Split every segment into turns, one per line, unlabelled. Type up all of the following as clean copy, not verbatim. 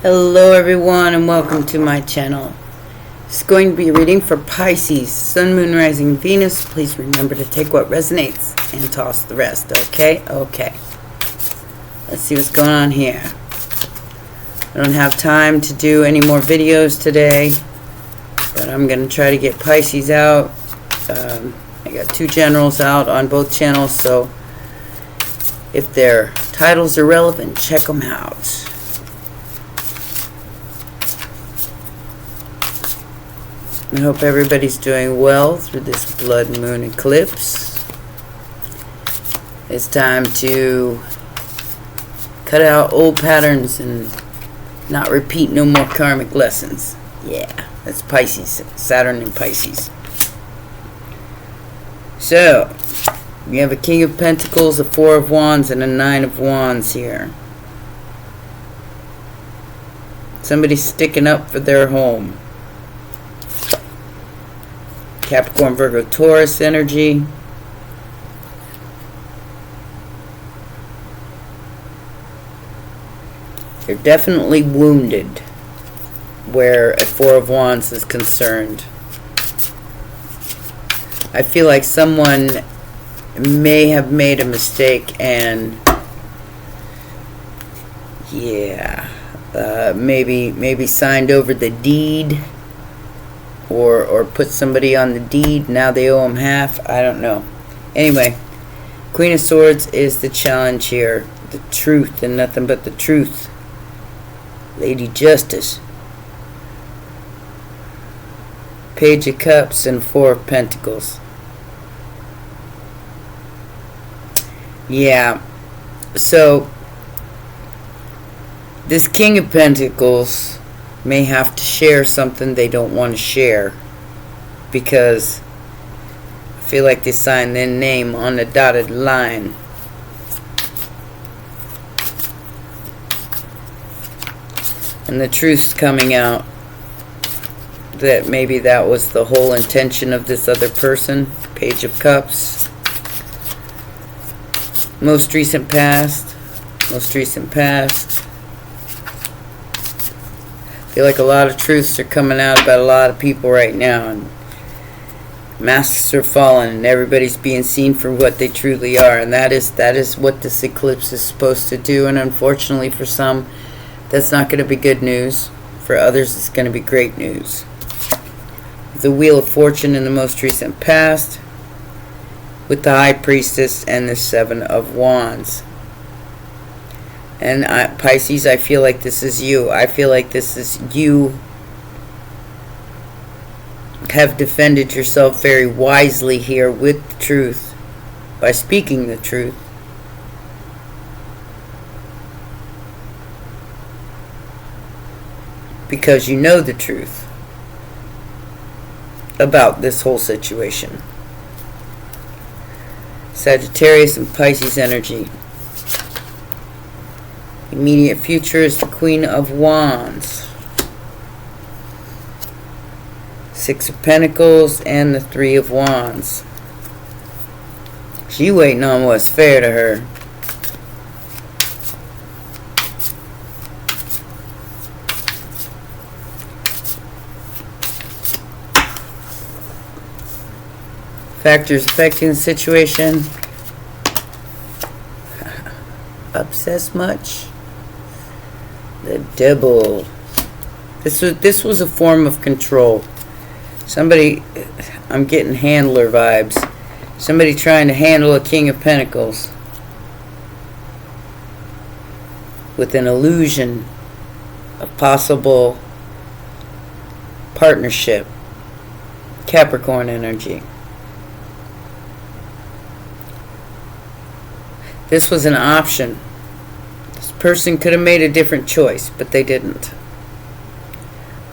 Hello everyone and welcome to my channel. It's going to be a reading for Pisces, Sun, Moon, Rising, Venus. Please remember to take what resonates and toss the rest, okay? Okay. Let's see what's going on here. I don't have time to do any more videos today, but I'm going to try to get Pisces out. I got two generals out on both channels, so if their titles are relevant, check them out. I hope everybody's doing well through this blood moon eclipse. It's time to cut out old patterns and not repeat no more karmic lessons. Yeah, that's Pisces, Saturn and Pisces. So, we have a King of Pentacles, a Four of Wands, and a Nine of Wands here. Somebody's sticking up for their home. Capricorn, Virgo, Taurus energy. They're definitely wounded where a Four of Wands is concerned. I feel like someone may have made a mistake and maybe signed over the deed or put somebody on the deed. Now they owe them half. I don't know. Anyway, Queen of Swords is the challenge here. The truth and nothing but the truth. Lady Justice. Page of Cups and Four of Pentacles. Yeah. So, this King of Pentacles may have to share something they don't want to share because I feel like they signed their name on the dotted line. And the truth's coming out that maybe that was the whole intention of this other person. Page of Cups. Most recent past. Most recent past. I feel like a lot of truths are coming out about a lot of people right now, and masks are falling and everybody's being seen for what they truly are, and that is what this eclipse is supposed to do. And unfortunately for some, that's not going to be good news. For others, it's going to be great news. The Wheel of Fortune in the most recent past with the High Priestess and the Seven of Wands. And Pisces, I feel like this is you. I feel like this is you have defended yourself very wisely here with the truth by speaking the truth. Because you know the truth about this whole situation. Sagittarius and Pisces energy. Immediate future is the Queen of Wands. Six of Pentacles and the Three of Wands. She waiting on what's fair to her. Factors affecting the situation. Obsessed much? The Devil. This was a form of control. Somebody, I'm getting handler vibes. Somebody trying to handle a King of Pentacles with an illusion of possible partnership. Capricorn energy. This was an option. This person could have made a different choice, but they didn't.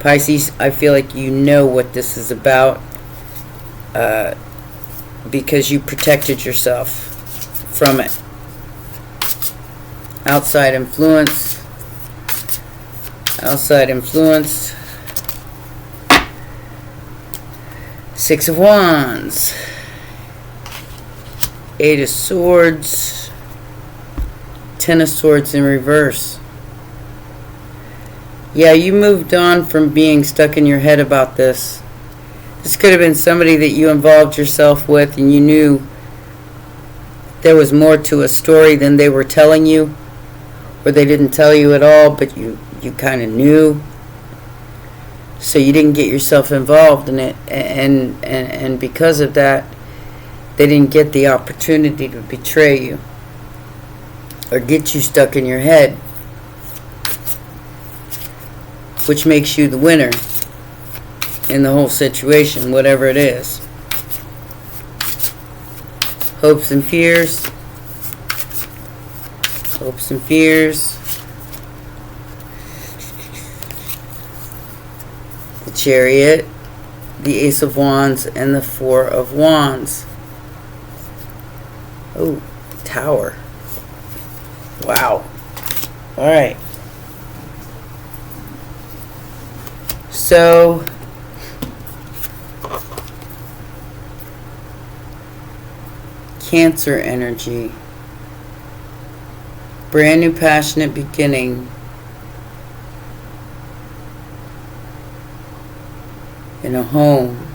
Pisces, I feel like you know what this is about because you protected yourself from it. Outside influence. Outside influence. Six of Wands. Eight of Swords. Ten of Swords in reverse. Yeah, you moved on from being stuck in your head about this. This could have been somebody that you involved yourself with and you knew there was more to a story than they were telling you, or they didn't tell you at all, but you kind of knew. So you didn't get yourself involved in it, and because of that, they didn't get the opportunity to betray you or get you stuck in your head, which makes you the winner in the whole situation, whatever it is. Hopes and fears. Hopes and fears. The Chariot, the Ace of Wands, and the Four of Wands. Oh, Tower. Wow. Alright. So, Cancer energy. Brand new passionate beginning. In a home.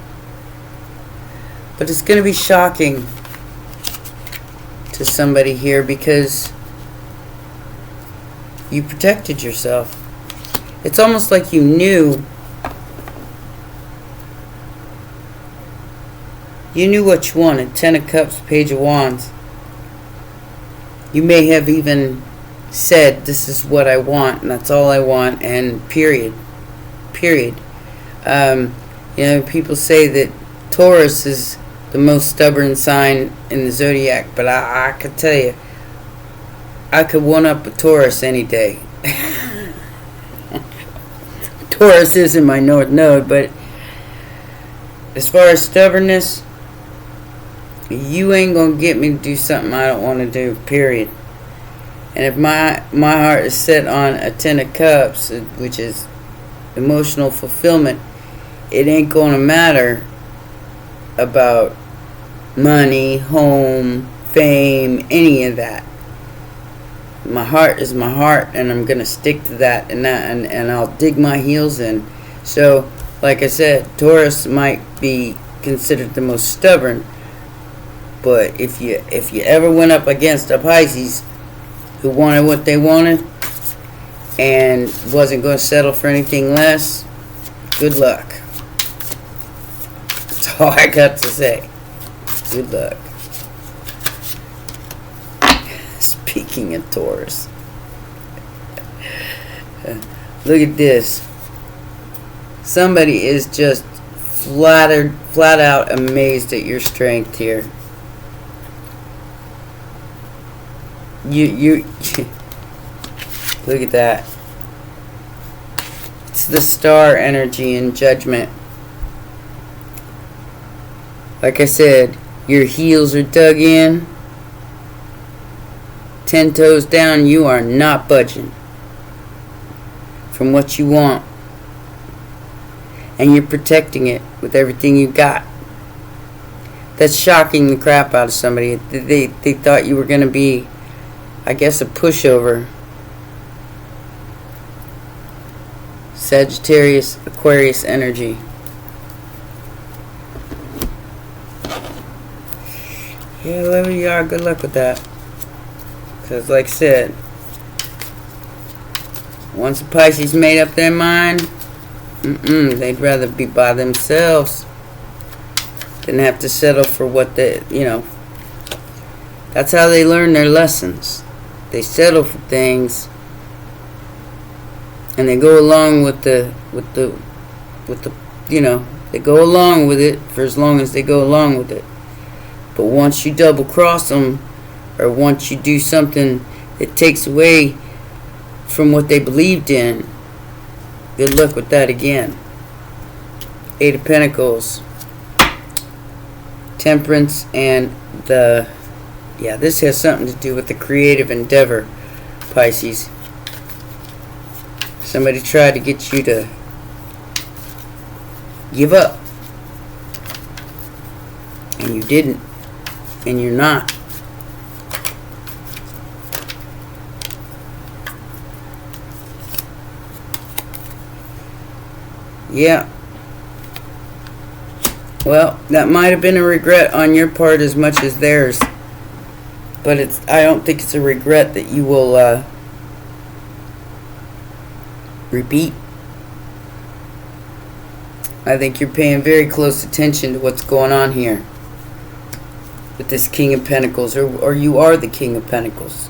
But it's going to be shocking to somebody here because you protected yourself. It's almost like you knew. You knew what you wanted. 10 of Cups, Page of Wands. You may have even said, this is what I want, and that's all I want, and period. Period. People say that Taurus is the most stubborn sign in the zodiac, but I could tell you, I could one-up a Taurus any day. Taurus isn't my North Node, but as far as stubbornness, you ain't gonna get me to do something I don't want to do, period. And if my heart is set on a 10 of Cups, which is emotional fulfillment, it ain't gonna matter about money, home, fame, any of that. My heart is my heart, and I'm gonna stick to that, and I'll dig my heels in. So, like I said, Taurus might be considered the most stubborn, but if you ever went up against a Pisces who wanted what they wanted and wasn't going to settle for anything less, good luck. That's all I got to say. Good luck. Speaking of Taurus, look at this. Somebody is just flat out amazed at your strength here. You look at that. It's the Star energy and Judgment. Like I said, your heels are dug in. 10 toes down, you are not budging from what you want. And you're protecting it with everything you got. That's shocking the crap out of somebody. They thought you were going to be, I guess, a pushover. Sagittarius, Aquarius energy. Yeah, whoever you are, good luck with that. Because, like I said, once the Pisces made up their mind, they'd rather be by themselves than have to settle for what they, that's how they learn their lessons. They settle for things, and they go along with the, they go along with it for as long as they go along with it. But once you double cross them, or once you do something that takes away from what they believed in, good luck with that again. 8 of Pentacles, Temperance, and this has something to do with the creative endeavor, Pisces. Somebody tried to get you to give up, and you didn't, and you're not. Yeah. Well, that might have been a regret on your part as much as theirs. But I don't think it's a regret that you will repeat. I think you're paying very close attention to what's going on here with this King of Pentacles, or you are the King of Pentacles.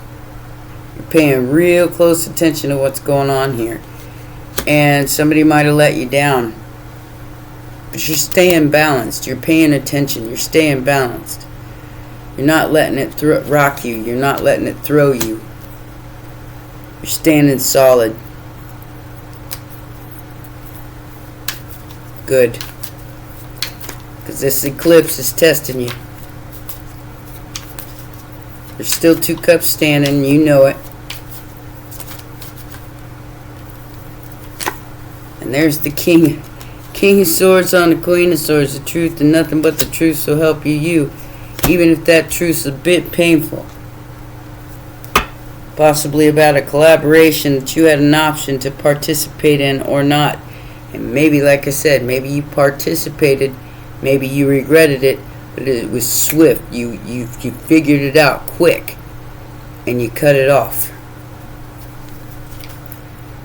You're paying real close attention to what's going on here. And somebody might have let you down. But you're staying balanced. You're paying attention. You're staying balanced. You're not letting it rock you. You're not letting it throw you. You're standing solid. Good. Because this eclipse is testing you. There's still 2 cups standing. You know it. And there's the King of Swords on the Queen of Swords. The truth and nothing but the truth, so help you. Even if that truth's a bit painful. Possibly about a collaboration that you had an option to participate in or not. And maybe, like I said, maybe you participated, maybe you regretted it, but it was swift. You figured it out quick, and you cut it off.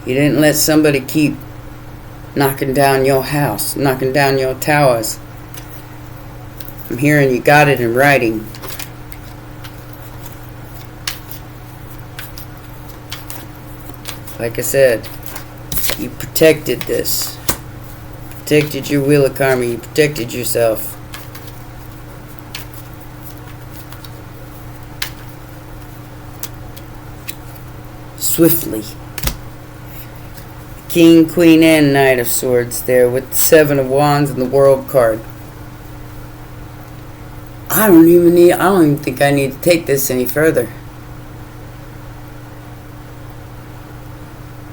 You didn't let somebody keep knocking down your house, knocking down your towers. I'm hearing you got it in writing. Like I said, you protected this. Protected your wheel of karma. You protected yourself. Swiftly. King, Queen, and Knight of Swords there with the 7 of Wands and the World card. I don't even think I need to take this any further.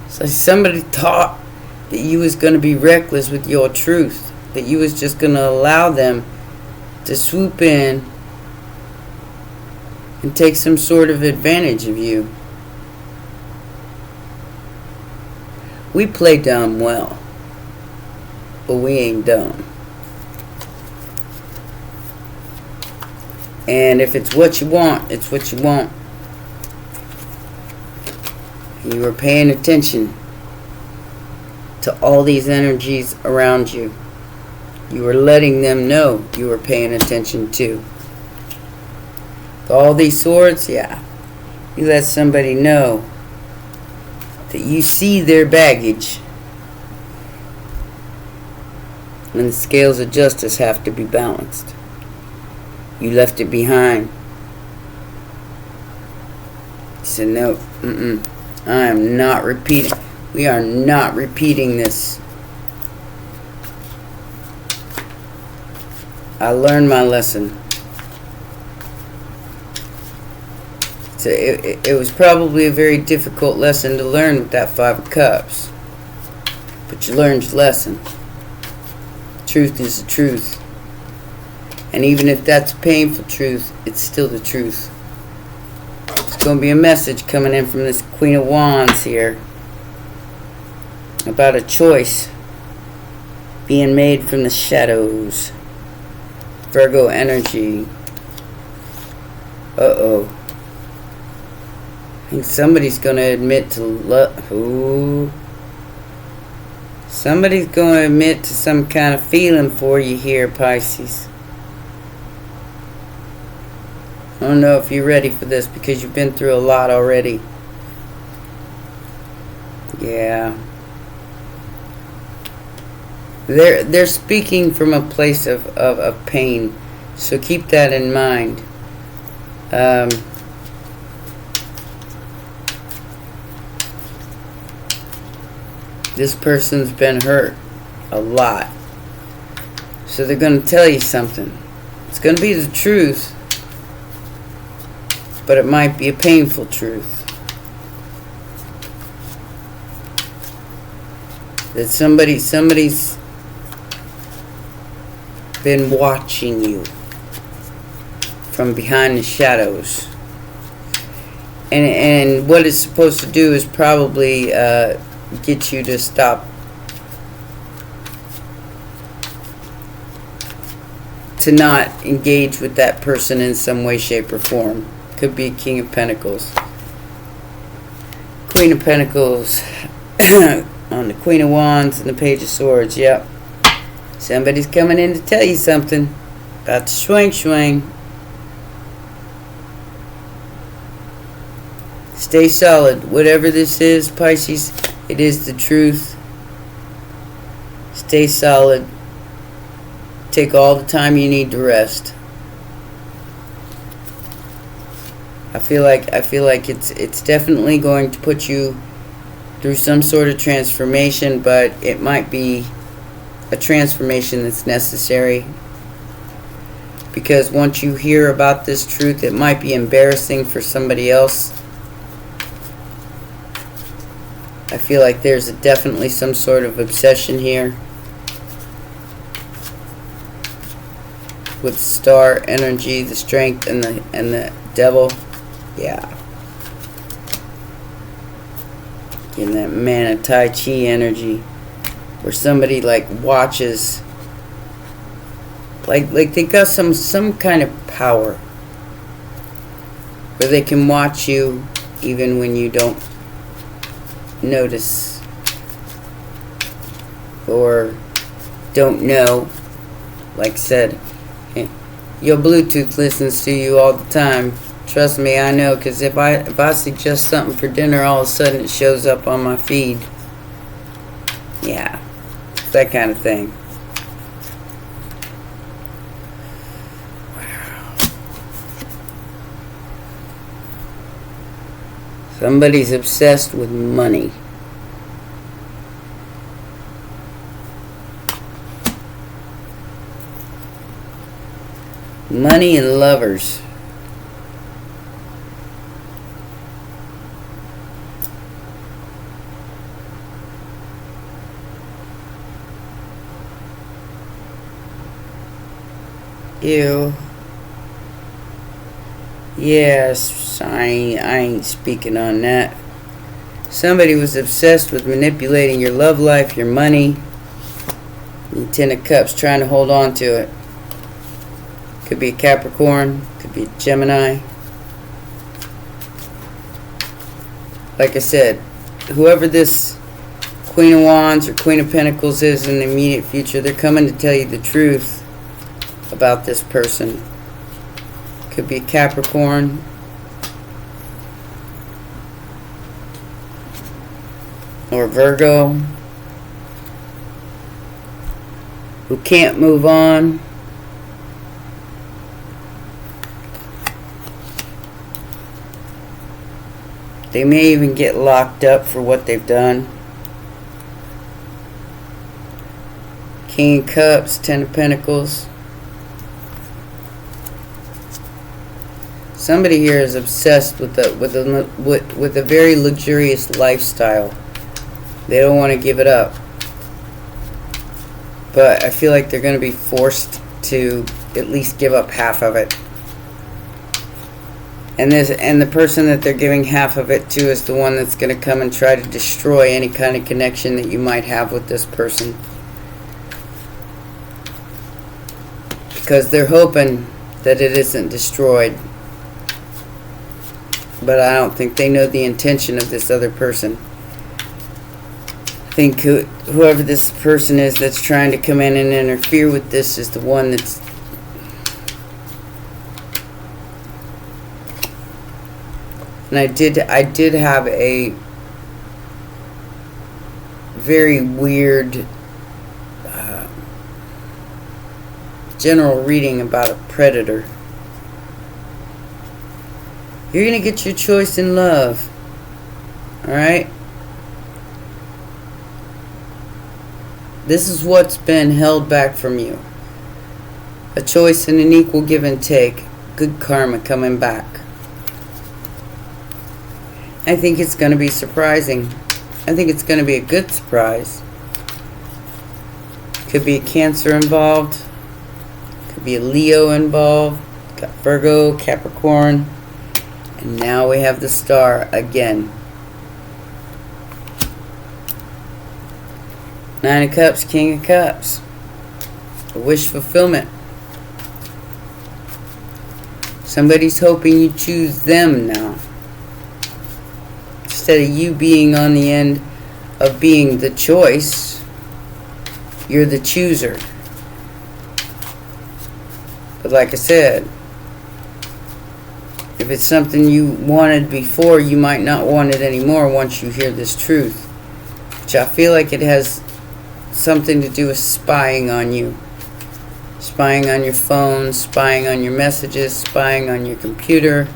So somebody thought that you was going to be reckless with your truth, that you was just going to allow them to swoop in and take some sort of advantage of you. We play dumb well, but we ain't dumb. And if it's what you want, it's what you want. You were paying attention to all these energies around you. You were letting them know you were paying attention to. All these swords, yeah. You let somebody know that you see their baggage. And the scales of justice have to be balanced. You left it behind. You said, no, I am not repeating. We are not repeating this. I learned my lesson. So it was probably a very difficult lesson to learn with that 5 of Cups. But you learned your lesson. Truth is the truth. And even if that's painful truth, it's still the truth. There's going to be a message coming in from this Queen of Wands here about a choice being made from the shadows. Virgo energy. Uh-oh. I think somebody's going to admit to love. Ooh. Somebody's going to admit to some kind of feeling for you here, Pisces. I don't know if you're ready for this because you've been through a lot already. Yeah. They're speaking from a place of pain. So keep that in mind. This person's been hurt a lot. So they're going to tell you something. It's going to be the truth. But it might be a painful truth. That somebody's been watching you from behind the shadows. And what it's supposed to do is probably get you to stop to not engage with that person in some way, shape, or form. Could be King of Pentacles. Queen of Pentacles on the Queen of Wands and the Page of Swords. Yep. Somebody's coming in to tell you something about the swing. Stay solid. Whatever this is, Pisces, it is the truth. Stay solid. Take all the time you need to rest. I feel like it's definitely going to put you through some sort of transformation, but it might be a transformation that's necessary. Because once you hear about this truth, it might be embarrassing for somebody else. I feel like there's definitely some sort of obsession here. With star energy, the strength, and the devil. Yeah. Getting that man of Tai Chi energy. Where somebody like watches. Like they got some kind of power. Where they can watch you even when you don't notice. Or don't know. Like I said, your Bluetooth listens to you all the time. Trust me, I know, because if I suggest something for dinner, all of a sudden it shows up on my feed. Yeah, that kind of thing. Wow. Somebody's obsessed with money. Money and lovers. Ew. Yes, I ain't speaking on that. Somebody was obsessed with manipulating your love life, your money. The Ten of Cups, trying to hold on to it. Could be a Capricorn, could be a Gemini. Like I said, whoever this Queen of Wands or Queen of Pentacles is in the immediate future, they're coming to tell you the truth about this person. Could be a Capricorn. Or Virgo. Who can't move on. They may even get locked up for what they've done. King of Cups, Ten of Pentacles. Somebody here is obsessed with a very luxurious lifestyle. They don't want to give it up. But I feel like they're going to be forced to at least give up half of it. And the person that they're giving half of it to is the one that's going to come and try to destroy any kind of connection that you might have with this person. Because they're hoping that it isn't destroyed. But I don't think they know the intention of this other person. I think whoever this person is that's trying to come in and interfere with this is the one that's... And I did have a very weird general reading about a predator. You're going to get your choice in love. Alright? This is what's been held back from you. A choice and an equal give and take. Good karma coming back. I think it's going to be surprising. I think it's going to be a good surprise. Could be a Cancer involved. Could be a Leo involved. Got Virgo, Capricorn. And now we have the Star again. Nine of Cups, King of Cups. A wish fulfillment. Somebody's hoping you choose them now. Instead of you being on the end of being the choice, you're the chooser. But like I said, if it's something you wanted before, you might not want it anymore once you hear this truth. Which I feel like it has something to do with spying on you. Spying on your phone, spying on your messages, spying on your computer.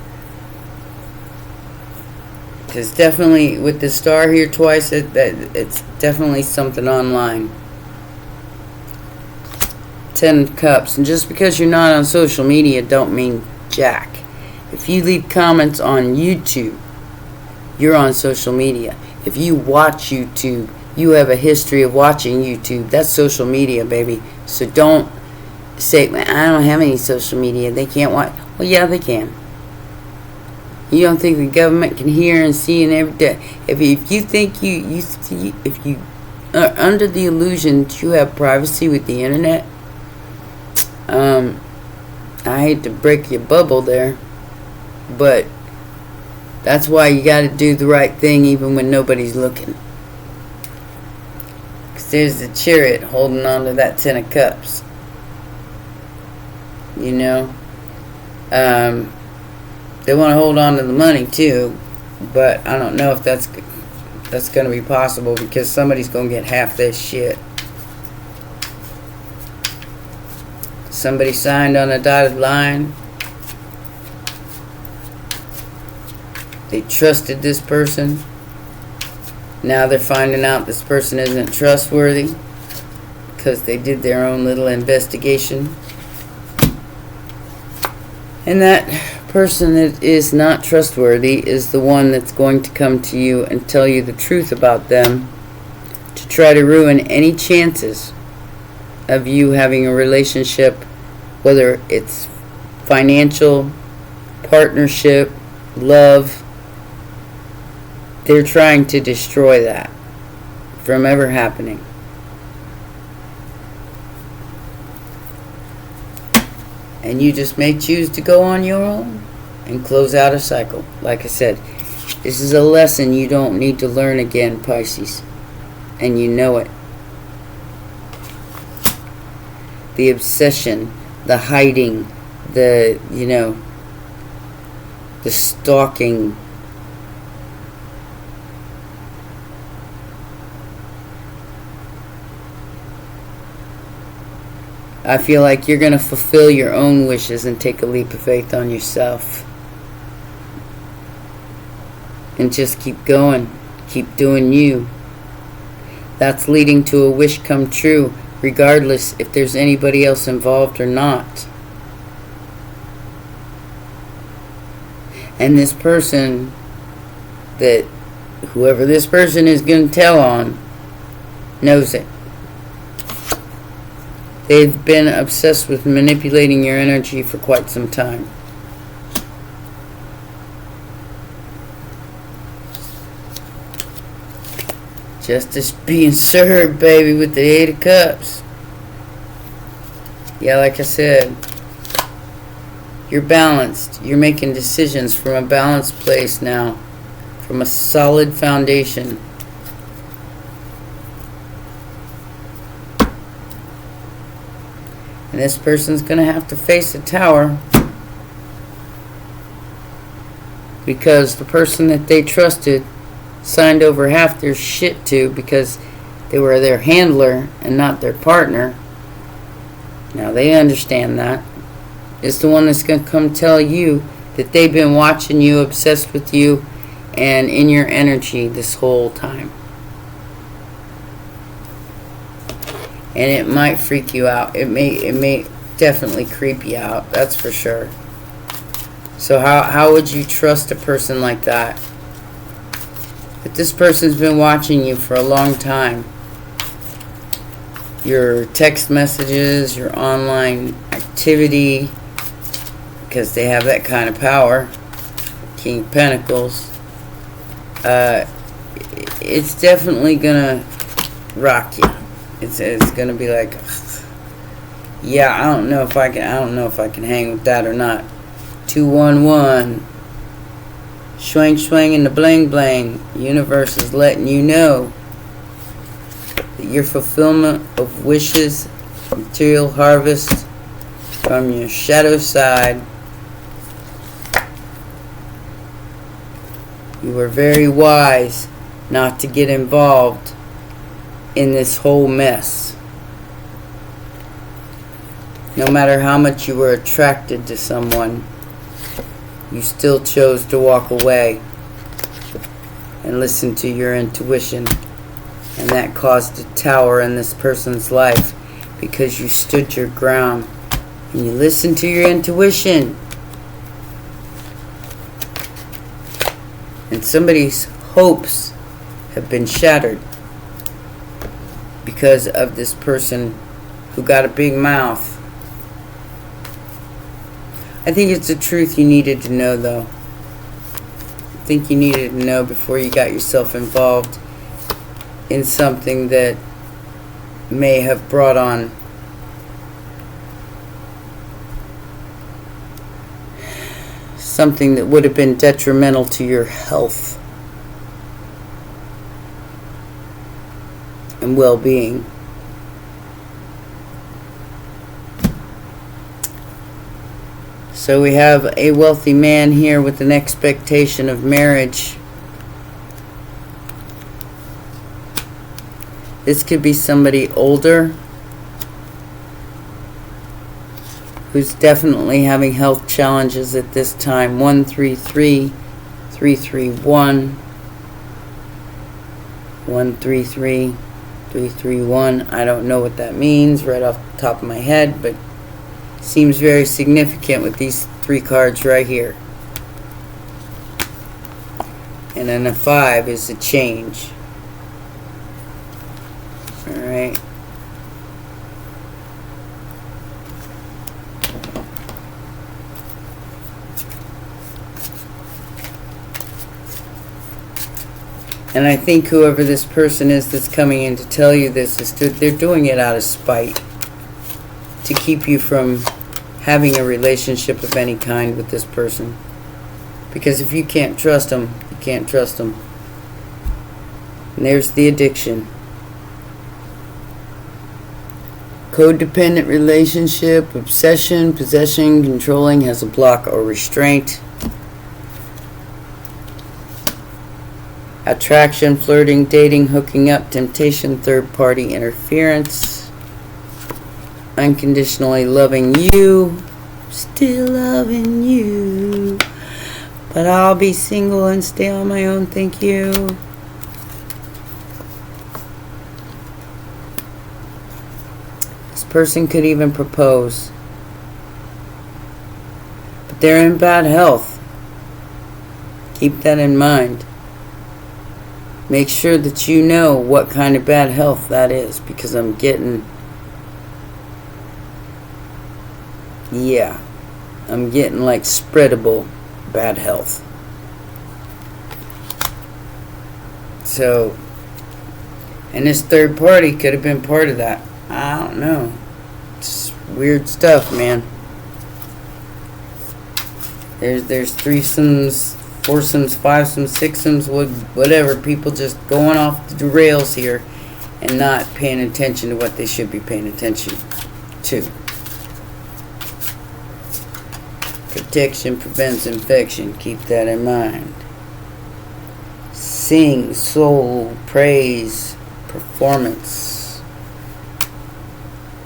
Because definitely, with the star here twice, it's definitely something online. 10 of Cups. And just because you're not on social media don't mean jack. If you leave comments on YouTube, you're on social media. If you watch YouTube, you have a history of watching YouTube. That's social media, baby. So don't say, I don't have any social media. They can't watch. Well, yeah, they can. You don't think the government can hear and see and every day? If you think if you are under the illusion that you have privacy with the internet, I hate to break your bubble there, but that's why you got to do the right thing even when nobody's looking. Because there's the Chariot holding on to that 10 of Cups. You know? They want to hold on to the money too, but I don't know if that's going to be possible, because somebody's going to get half this shit. Somebody signed on a dotted line. They trusted this person. Now they're finding out this person isn't trustworthy because they did their own little investigation. And that person that is not trustworthy is the one that's going to come to you and tell you the truth about them to try to ruin any chances of you having a relationship, whether it's financial, partnership, love. They're trying to destroy that from ever happening. And you just may choose to go on your own and close out a cycle. Like I said, this is a lesson you don't need to learn again, Pisces. And you know it. The obsession, the hiding, the stalking. I feel like you're going to fulfill your own wishes and take a leap of faith on yourself. And just keep going. Keep doing you. That's leading to a wish come true, regardless if there's anybody else involved or not. And this person, that whoever this person is going to tell on, knows it. They've been obsessed with manipulating your energy for quite some time. Justice being served, baby, with the 8 of Cups. Yeah, like I said, you're balanced. You're making decisions from a balanced place now, from a solid foundation. And this person's going to have to face a tower, because the person that they trusted signed over half their shit to, because they were their handler and not their partner. Now they understand that. It's the one that's going to come tell you that they've been watching you, obsessed with you, and in your energy this whole time. And it might freak you out. It may definitely creep you out. That's for sure. So how would you trust a person like that? But this person's been watching you for a long time. Your text messages, your online activity, because they have that kind of power. King of Pentacles. It's definitely gonna rock you. It's gonna be like, yeah, I don't know if I can hang with that or not. 211. Swing, swing, and the bling, bling. Universe is letting you know that your fulfillment of wishes, material harvest from your shadow side. You were very wise not to get involved in this whole mess. No matter how much you were attracted to someone, you still chose to walk away and listen to your intuition. And that caused a tower in this person's life because you stood your ground and you listened to your intuition. And somebody's hopes have been shattered because of this person who got a big mouth. I think it's the truth you needed to know, though. I think you needed to know before you got yourself involved in something that may have brought on something that would have been detrimental to your health and well-being. So we have a wealthy man here with an expectation of marriage. This could be somebody older who's definitely having health challenges at this time. 133, 331, 133, 331. I don't know what that means right off the top of my head, but seems very significant with these three cards right here. And then a 5 is a change. Alright. And I think whoever this person is that's coming in to tell you this is they're doing it out of spite, to keep you from having a relationship of any kind with this person. Because if you can't trust them, you can't trust them. And there's the addiction. Codependent relationship, obsession, possession, controlling, has a block or restraint. Attraction, flirting, dating, hooking up, temptation, third-party interference. Unconditionally loving you, still loving you, but I'll be single and stay on my own, thank you. This person could even propose, but they're in bad health. Keep that in mind. Make sure that you know what kind of bad health that is, because I'm getting like spreadable bad health. So, and this third party could have been part of that. I don't know. It's weird stuff, man. There's threesomes, foursomes, fivesomes, sixsomes, whatever. People just going off the rails here and not paying attention to what they should be paying attention to. Protection prevents infection. Keep that in mind. Sing, soul, praise, performance.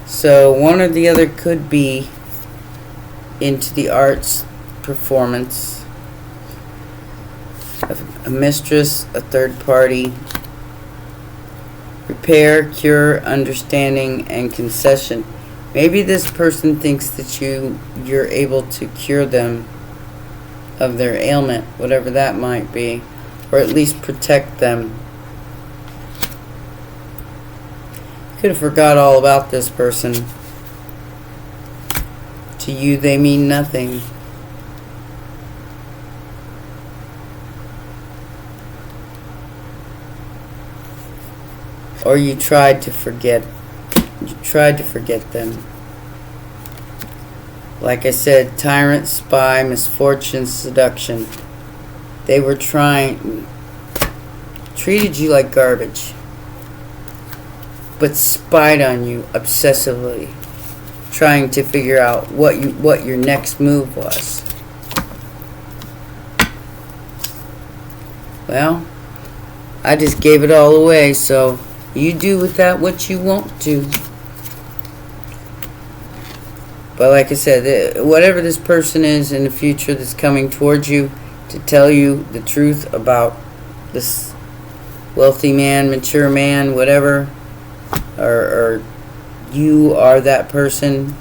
So one or the other could be into the arts, performance. A mistress, a third party. Repair, cure, understanding, and concession. Maybe this person thinks that you're able to cure them of their ailment, whatever that might be, or at least protect them. Could have forgot all about this person. To you, they mean nothing. Or you tried to forget. You tried to forget them. Like I said, tyrant, spy, misfortune, seduction. They were treated you like garbage, but spied on you obsessively, trying to figure out what your next move was. Well, I just gave it all away, so you do with that what you want to. But like I said, whatever this person is in the future that's coming towards you to tell you the truth about this wealthy man, mature man, whatever, or you are that person,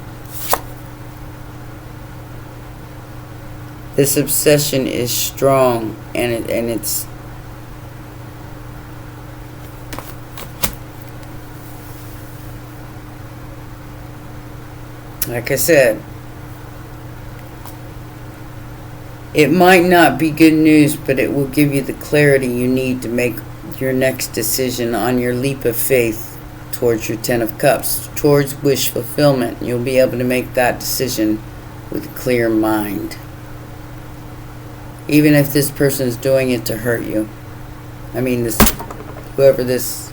this obsession is strong, and it's like I said, it might not be good news, but it will give you the clarity you need to make your next decision on your leap of faith towards your Ten of Cups, towards wish fulfillment. You'll be able to make that decision with a clear mind. Even if this person is doing it to hurt you. I mean, whoever this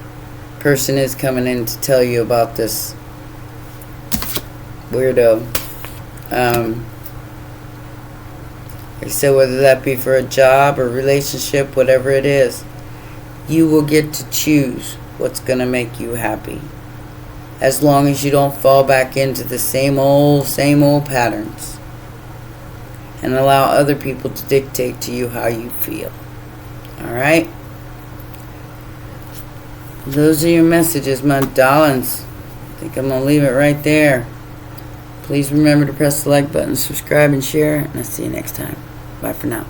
person is coming in to tell you about this weirdo. Like I said, whether that be for a job or relationship, whatever it is, you will get to choose what's going to make you happy. As long as you don't fall back into the same old patterns and allow other people to dictate to you how you feel. Alright? Those are your messages, my darlings. I think I'm going to leave it right there. Please remember to press the like button, subscribe, and share. And I'll see you next time. Bye for now.